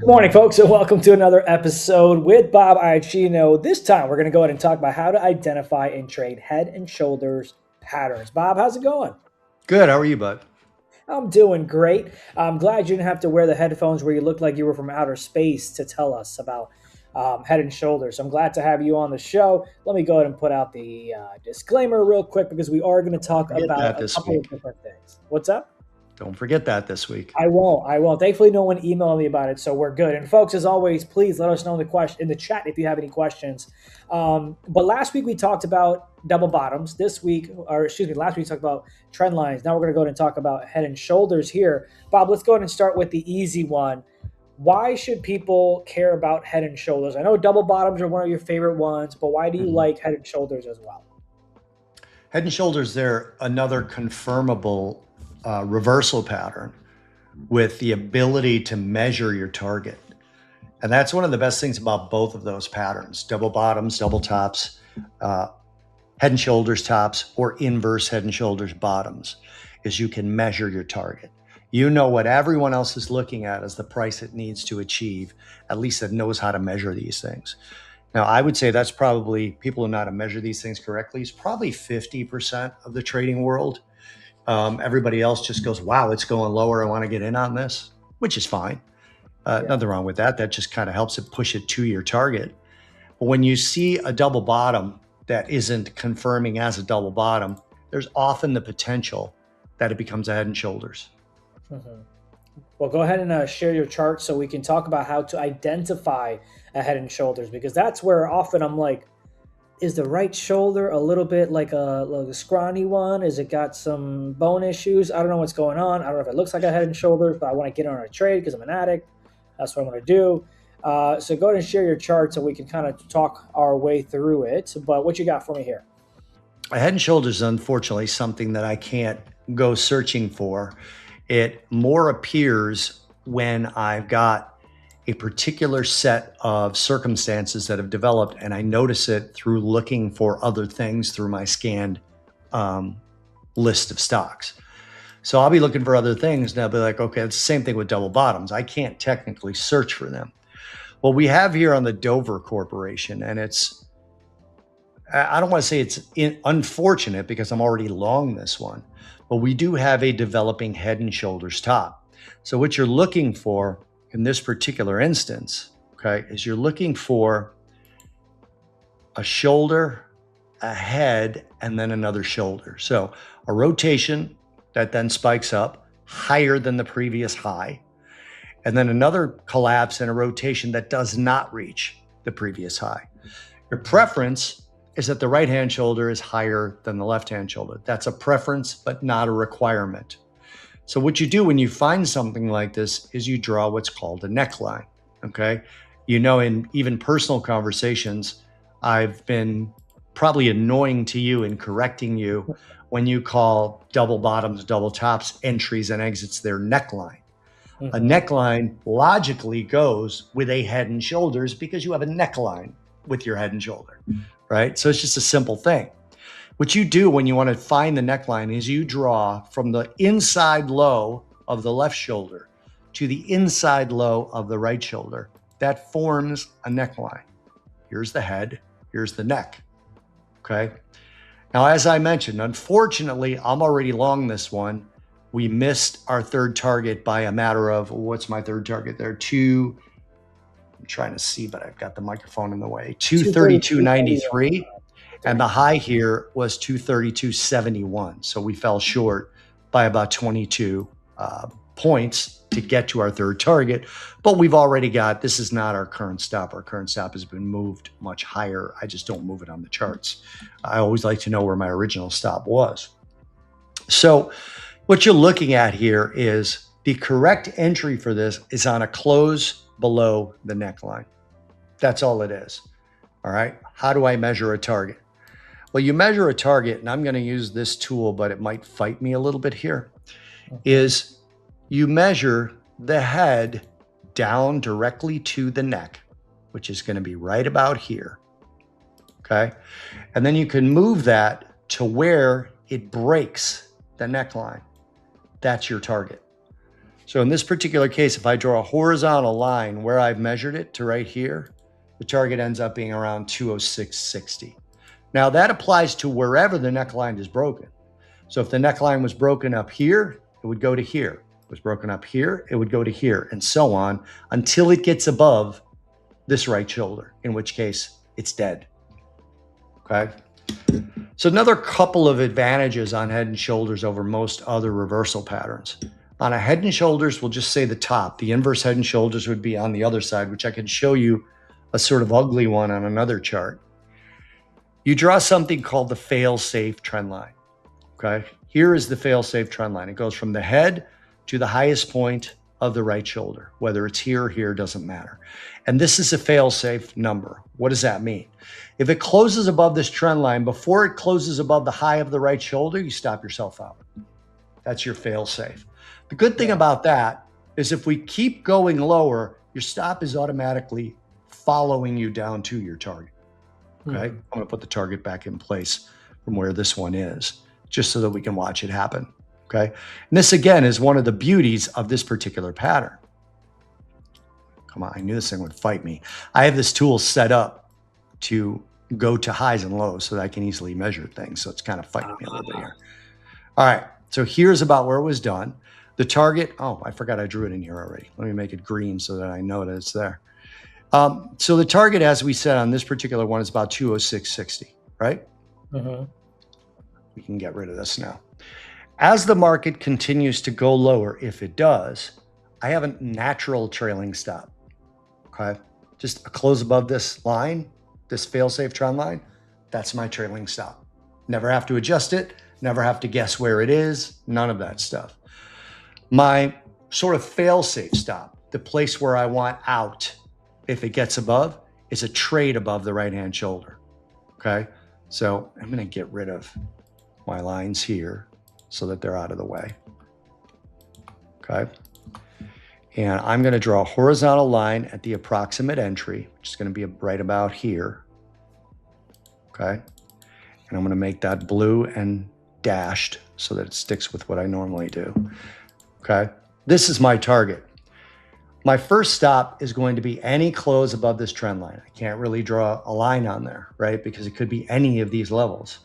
Good morning, folks, and welcome to another episode with Bob Iaccino. This time, we're going to go ahead and talk about how to identify and trade head and shoulders patterns. Bob, how's it going? Good. How are you, bud? I'm doing great. I'm glad you didn't have to wear the headphones where you looked like you were from outer space to tell us about head and shoulders. I'm glad to have you on the show. Let me go ahead and put out the disclaimer real quick because we are going to talk Forget about that a this couple of week. different things. What's up? Don't forget that this week. I won't. I won't. Thankfully, no one emailed me about it, so we're good. And folks, as always, please let us know in the chat if you have any questions. But last week we talked about double bottoms. Last week we talked about trend lines. Now we're going to go ahead and talk about head and shoulders here. Bob, let's go ahead and start with the easy one. Why should people care about head and shoulders? I know double bottoms are one of your favorite ones, but why do you like head and shoulders as well? Head and shoulders, they're another confirmable reversal pattern with the ability to measure your target. And that's one of the best things about both of those patterns, double bottoms, double tops, head and shoulders tops, or inverse head and shoulders bottoms, is you can measure your target. You know what everyone else is looking at as the price it needs to achieve, at least that knows how to measure these things. Now, I would say that's probably, people who know how to measure these things correctly, is probably 50% of the trading world. Everybody else just goes, wow, it's going lower. I want to get in on this, which is fine. Nothing wrong with that. That just kind of helps it push it to your target. But when you see a double bottom that isn't confirming as a double bottom, there's often the potential that it becomes a head and shoulders. Mm-hmm. Well, go ahead and share your chart so we can talk about how to identify a head and shoulders, because that's where often I'm like, is the right shoulder a little bit like a scrawny one? Is it got some bone issues? I don't know what's going on. I don't know if it looks like a head and shoulders, but I want to get on a trade because I'm an addict. That's what I want to do. So go ahead and share your chart so we can kind of talk our way through it. But what you got for me here? A head and shoulders is unfortunately something that I can't go searching for. It more appears when I've got a particular set of circumstances that have developed, and I notice it through looking for other things through my scanned list of stocks. So I'll be looking for other things, and I'll be like, okay, it's the same thing with double bottoms. I can't technically search for them. What we have here on the Dover Corporation, and I don't want to say it's unfortunate because I'm already long this one, but we do have a developing head and shoulders top. So what you're looking for in this particular instance, okay, is you're looking for a shoulder, a head, and then another shoulder. So a rotation that then spikes up higher than the previous high, and then another collapse and a rotation that does not reach the previous high. Your preference is that the right-hand shoulder is higher than the left-hand shoulder. That's a preference, but not a requirement. So what you do when you find something like this is you draw what's called a neckline, okay? You know, in even personal conversations, I've been probably annoying to you and correcting you when you call double bottoms, double tops, entries and exits their neckline. A neckline logically goes with a head and shoulders because you have a neckline with your head and shoulder, right? So it's just a simple thing. What you do when you want to find the neckline is you draw from the inside low of the left shoulder to the inside low of the right shoulder. That forms a neckline. Here's the head, here's the neck, okay? Now, as I mentioned, unfortunately, I'm already long this one. We missed our third target by a matter of, what's my third target there? I'm trying to see, but I've got the microphone in the way. 232.93. And the high here was 232.71. So we fell short by about 22 points to get to our third target. But we've already got, this is not our current stop. Our current stop has been moved much higher. I just don't move it on the charts. I always like to know where my original stop was. So what you're looking at here is the correct entry for this is on a close below the neckline. That's all it is. All right. How do I measure a target? Well, you measure a target, and I'm going to use this tool, but it might fight me a little bit here, is you measure the head down directly to the neck, which is going to be right about here. Okay. And then you can move that to where it breaks the neckline. That's your target. So in this particular case, if I draw a horizontal line where I've measured it to right here, the target ends up being around 206.60. Now that applies to wherever the neckline is broken. So if the neckline was broken up here, it would go to here. It was broken up here, it would go to here, and so on until it gets above this right shoulder, in which case it's dead. Okay. So another couple of advantages on head and shoulders over most other reversal patterns. On a head and shoulders, we'll just say the top. The inverse head and shoulders would be on the other side, which I can show you a sort of ugly one on another chart. You draw something called the fail-safe trend line. Okay, here is the fail-safe trend line. It goes from the head to the highest point of the right shoulder. Whether it's here or here doesn't matter. And this is a fail-safe number. What does that mean? If it closes above this trend line, before it closes above the high of the right shoulder, you stop yourself out. That's your fail-safe. The good thing about that is if we keep going lower, your stop is automatically following you down to your target. Okay, I'm going to put the target back in place from where this one is, just so that we can watch it happen. Okay, and this again is one of the beauties of this particular pattern. Come on, I knew this thing would fight me. I have this tool set up to go to highs and lows so that I can easily measure things. So it's kind of fighting me a little bit here. All right, so here's about where it was done. The target, oh, I forgot I drew it in here already. Let me make it green so that I know that it's there. So the target, as we said on this particular one, is about 206.60, right? We can get rid of this now. As the market continues to go lower, if it does, I have a natural trailing stop, okay? Just a close above this line, this fail-safe trend line, that's my trailing stop. Never have to adjust it, never have to guess where it is, none of that stuff. My sort of fail-safe stop, the place where I want out, if it gets above, is a trade above the right-hand shoulder, okay? So I'm gonna get rid of my lines here so that they're out of the way, okay? And I'm gonna draw a horizontal line at the approximate entry, which is gonna be right about here, okay? And I'm gonna make that blue and dashed so that it sticks with what I normally do, okay? This is my target. My first stop is going to be any close above this trend line. I can't really draw a line on there, right? Because it could be any of these levels.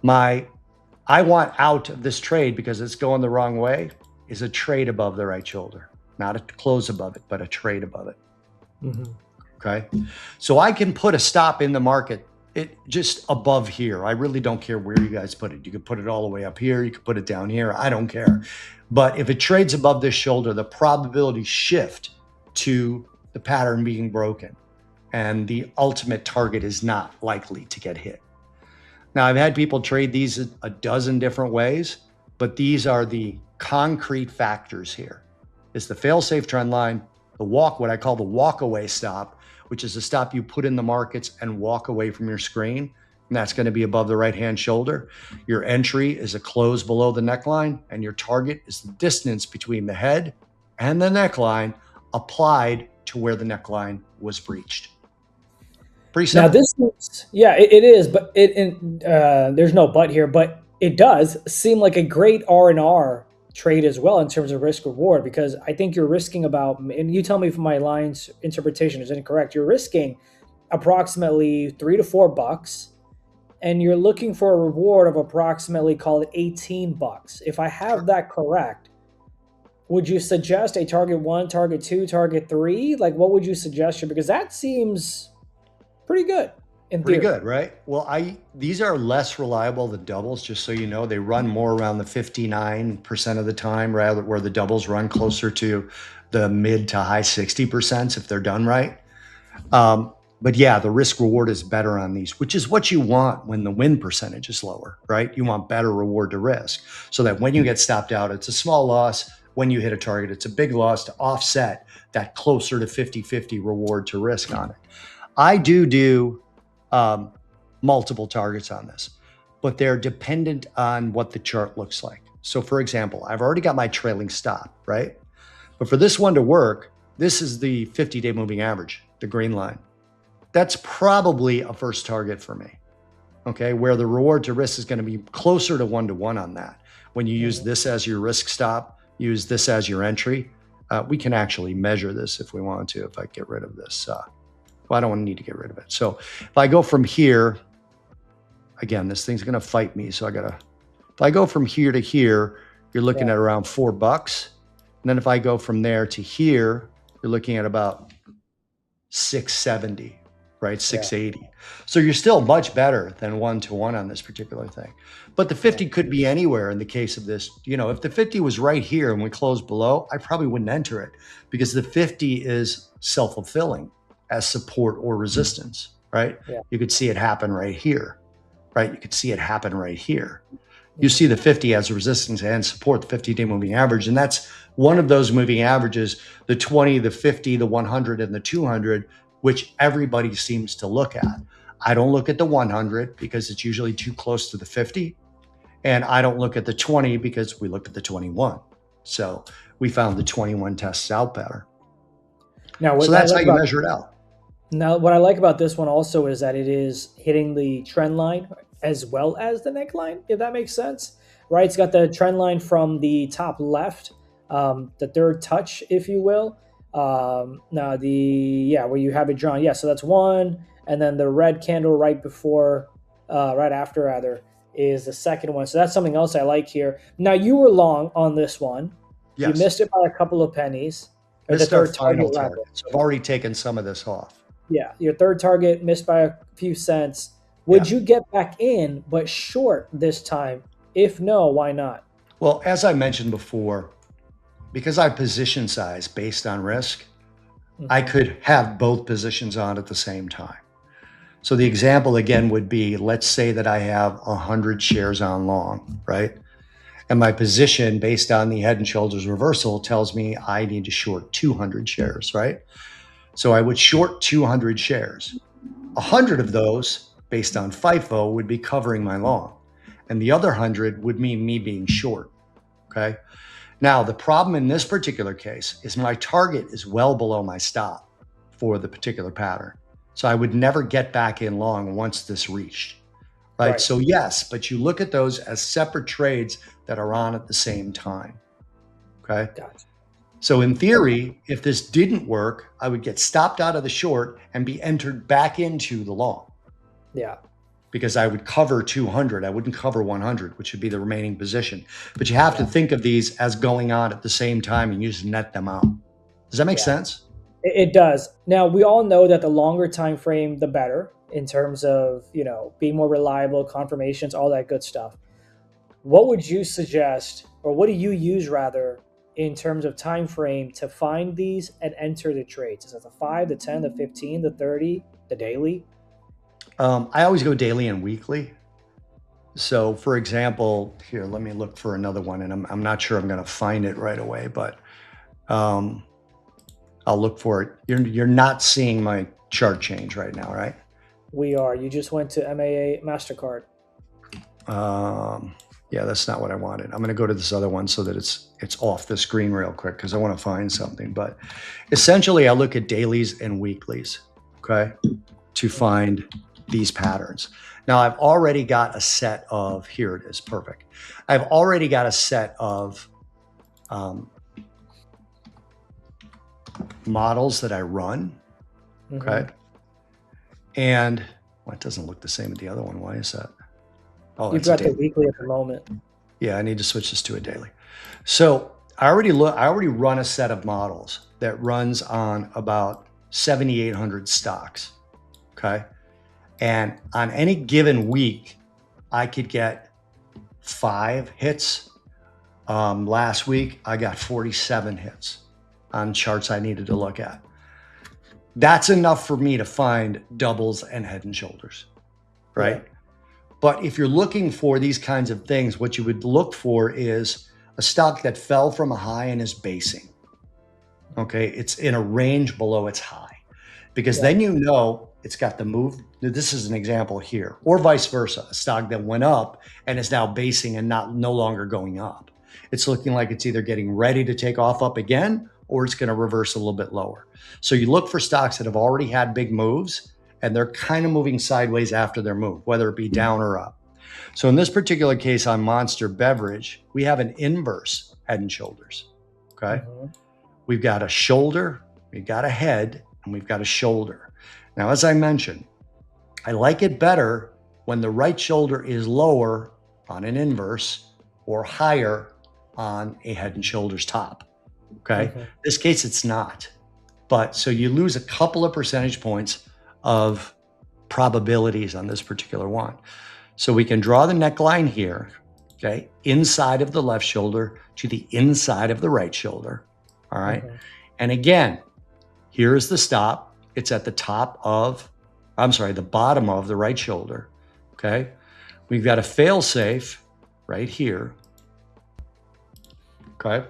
I want out of this trade because it's going the wrong way is a trade above the right shoulder, not a close above it, but a trade above it. Okay. So I can put a stop in the market just above here. I really don't care where you guys put it. You could put it all the way up here. You could put it down here. I don't care. But if it trades above this shoulder, the probability shift to the pattern being broken and the ultimate target is not likely to get hit. Now, I've had people trade these a dozen different ways, but these are the concrete factors here. It's the fail-safe trend line, what I call the walk-away stop, which is a stop you put in the markets and walk away from your screen. And that's going to be above the right-hand shoulder. Your entry is a close below the neckline, and your target is the distance between the head and the neckline applied to where the neckline was breached. Pretty simple. Now this is, yeah, it is, but there's no but here, but it does seem like a great R&R trade as well in terms of risk reward, because I think you're risking about, and you tell me if my line's interpretation is incorrect, you're risking approximately $3 to $4, and you're looking for a reward of approximately, call it $18. If I have that correct, would you suggest a target 1, target 2, target 3? Like, what would you suggest here? Because that seems pretty good in theory. Pretty good, right? Well, these are less reliable than doubles, just so you know. They run more around the 59% of the time, rather where the doubles run closer to the mid to high 60% if they're done right. But yeah, the risk reward is better on these, which is what you want when the win percentage is lower, right? You want better reward to risk so that when you get stopped out, it's a small loss. When you hit a target, it's a big loss to offset that closer to 50-50 reward to risk on it. I do multiple targets on this, but they're dependent on what the chart looks like. So for example, I've already got my trailing stop, right? But for this one to work, this is the 50-day moving average, the green line. That's probably a first target for me, okay? Where the reward to risk is going to be closer to 1-to-1 on that. When you use this as your risk stop, use this as your entry. We can actually measure this if we want to, if I get rid of this. Well, I don't need to get rid of it. So if I go from here, again, this thing's going to fight me. So if I go from here to here, you're looking at around $4. And then if I go from there to here, you're looking at about 670, right? 680. So you're still much better than 1-to-1 on this particular thing. But the 50 could be anywhere in the case of this. You know, if the 50 was right here and we closed below, I probably wouldn't enter it because the 50 is self-fulfilling as support or resistance, right? You could see it happen right here, right? You could see it happen right here. You see the 50 as a resistance and support, the 50-day moving average. And that's one of those moving averages, the 20, the 50, the 100, and the 200, which everybody seems to look at. I don't look at the 100 because it's usually too close to the 50. And I don't look at the 20 because we looked at the 21. So we found the 21 tests out better. Now, so that's how you measure it out. Now, what I like about this one also is that it is hitting the trend line as well as the neckline, if that makes sense, right? It's got the trend line from the top left, the third touch, if you will. Now where you have it drawn. Yeah, so that's one. And then the red candle right after is the second one. So that's something else I like here. Now, you were long on this one. Yes. You missed it by a couple of pennies. Or the third target. So I've already taken some of this off. Yeah, your third target missed by a few cents. Would you get back in, but short this time? If no, why not? Well, as I mentioned before, because I position size based on risk, I could have both positions on at the same time. So the example again would be, let's say that I have 100 shares on long, right? And my position based on the head and shoulders reversal tells me I need to short 200 shares, right? So I would short 200 shares. 100 of those based on FIFO would be covering my long. And the other 100 would mean me being short, okay? Now, the problem in this particular case is my target is well below my stop for the particular pattern. So I would never get back in long once this reached, right? So yes, but you look at those as separate trades that are on at the same time, okay? Gotcha. So in theory, if this didn't work, I would get stopped out of the short and be entered back into the long. Yeah. Because I would cover 200. I wouldn't cover 100, which would be the remaining position. But you have to think of these as going on at the same time and you just net them out. Does that make sense? It does. Now, we all know that the longer time frame, the better in terms of, you know, being more reliable, confirmations, all that good stuff. What would you suggest, or what do you use rather, in terms of time frame to find these and enter the trades? Is it the 5, the 10, the 15, the 30, the daily? I always go daily and weekly. So for example, here, let me look for another one, and I'm not sure I'm going to find it right away, but I'll look for it. You're not seeing my chart change right now, right? We are. You just went to MAA MasterCard. Yeah, that's not what I wanted. I'm going to go to this other one so that it's off the screen real quick because I want to find something. But essentially, I look at dailies and weeklies, okay, to find these patterns. Now, I've already got a set of, here it is, perfect. I've already got a set of models that I run, okay? And, well, it doesn't look the same as the other one. Why is that? Oh, you've got the weekly at the moment. Yeah, I need to switch this to a daily. So I already run a set of models that runs on about 7,800 stocks, okay? And on any given week, I could get 5 hits. Last week, I got 47 hits on charts I needed to look at. That's enough for me to find doubles and head and shoulders, right? Yeah. But if you're looking for these kinds of things, what you would look for is a stock that fell from a high and is basing. Okay, it's in a range below its high, because then you know it's got the move. This is an example here, or vice versa, a stock that went up and is now basing and no longer going up. It's looking like it's either getting ready to take off up again, or it's going to reverse a little bit lower. So you look for stocks that have already had big moves and they're kind of moving sideways after their move, whether it be down or up. So in this particular case on Monster Beverage, we have an inverse head and shoulders. Okay. We've got a shoulder, we've got a head, and we've got a shoulder. Now, as I mentioned, I like it better when the right shoulder is lower on an inverse or higher on a head and shoulders top. Okay. In this case, it's not. But so you lose a couple of percentage points of probabilities on this particular one. So we can draw the neckline here, okay, inside of the left shoulder to the inside of the right shoulder. All right. And again, here's the stop. It's at the the bottom of the right shoulder. Okay. We've got a fail safe right here. Okay.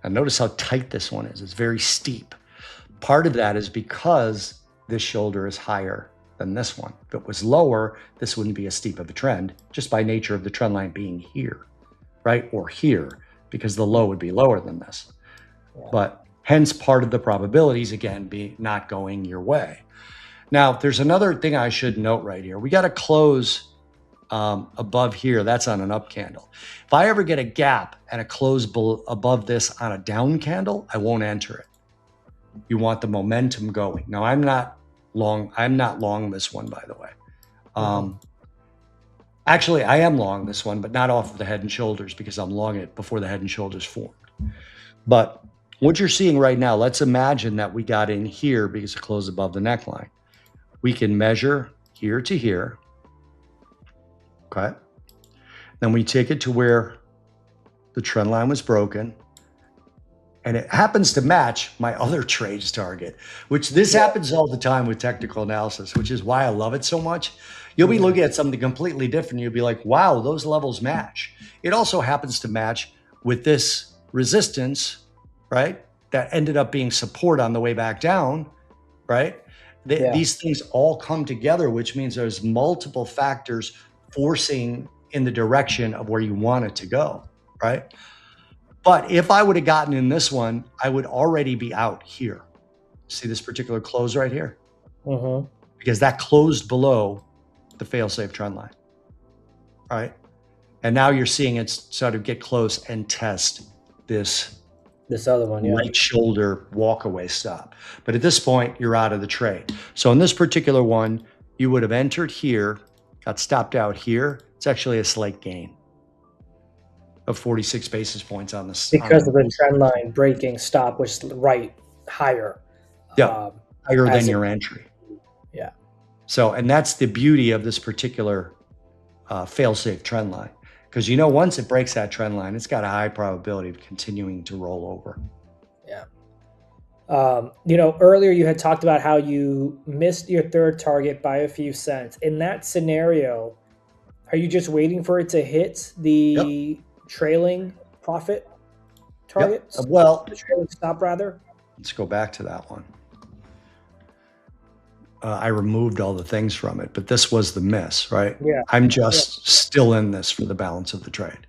And notice how tight this one is. It's very steep. Part of that is because this shoulder is higher than this one. If it was lower, this wouldn't be as steep of a trend, just by nature of the trend line being here, right? Or here, because the low would be lower than this. But hence part of the probabilities, again, be not going your way. Now, there's another thing I should note right here. We got to close above here. That's on an up candle. If I ever get a gap and a close above this on a down candle, I won't enter it. You want the momentum going. Now, I'm not long this one, by the way. Actually, I am long this one, but not off of the head and shoulders because I'm long it before the head and shoulders formed. But what you're seeing right now, let's imagine that we got in here because it closed above the neckline. We can measure here to here. Okay. Then we take it to where the trend line was broken. And it happens to match my other trade's target, which this happens all the time with technical analysis, which is why I love it so much. You'll be looking at something completely different. You'll be like, wow, those levels match. It also happens to match with this resistance, right? That ended up being support on the way back down, right? These things all come together, which means there's multiple factors forcing in the direction of where you want it to go, right? But if I would have gotten in this one, I would already be out here. See this particular close right here? Because that closed below the fail-safe trend line, right? And now you're seeing it sort of get close and test this other one, right shoulder walk-away stop. But at this point, you're out of the trade. So in this particular one, you would have entered here, got stopped out here. It's actually a slight gain of 46 basis points on this. Because of the trend line breaking stop was higher. Higher than your entry. Yeah. So, and that's the beauty of this particular fail-safe trend line. Because once it breaks that trend line, it's got a high probability of continuing to roll over. Yeah. Earlier you had talked about how you missed your third target by a few cents. In that scenario, are you just waiting for it to hit the trailing profit target? Well, the trailing stop rather. Let's go back to that one. I removed all the things from it, but this was the miss, right? Yeah. I'm just still in this for the balance of the trade.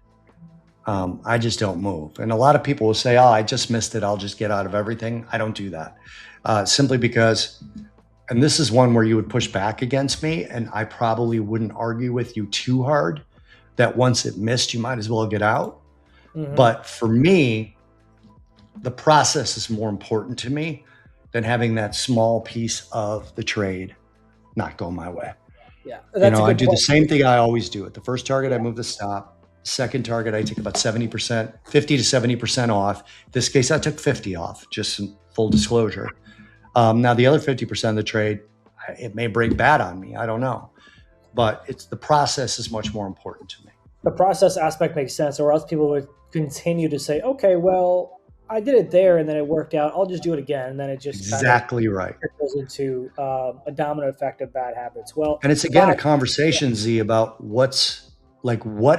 I just don't move. And a lot of people will say, oh, I just missed it. I'll just get out of everything. I don't do that. Simply because, and this is one where you would push back against me, and I probably wouldn't argue with you too hard that once it missed, you might as well get out. But for me, the process is more important to me than having that small piece of the trade not go my way. Yeah. I do the same thing I always do. At the first target, I move the stop. Second target, I take about 70%, 50 to 70% off. In this case, I took 50 off, just in full disclosure. Now, the other 50% of the trade, it may break bad on me. I don't know. But it's the process is much more important to me. The process aspect makes sense, or else people would continue to say, okay, well, I did it there and then it worked out. I'll just do it again. And then it just exactly right goes into a domino effect of bad habits. Well, and it's again a conversation, Z, about what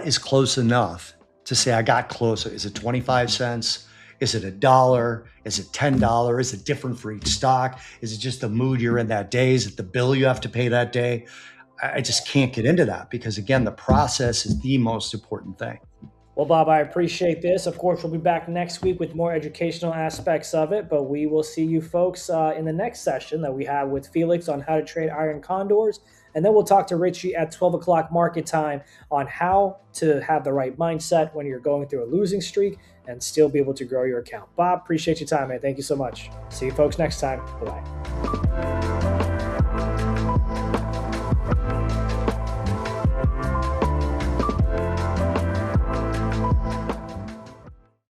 is close enough to say I got closer. Is it 25 cents? Is it $1? Is it $10? Is it different for each stock? Is it just the mood you're in that day? Is it the bill you have to pay that day? I just can't get into that because, again, the process is the most important thing. Well, Bob, I appreciate this. Of course, we'll be back next week with more educational aspects of it, but we will see you folks in the next session that we have with Felix on how to trade iron condors. And then we'll talk to Richie at 12 o'clock market time on how to have the right mindset when you're going through a losing streak and still be able to grow your account. Bob, appreciate your time, man. Thank you so much. See you folks next time. Bye-bye.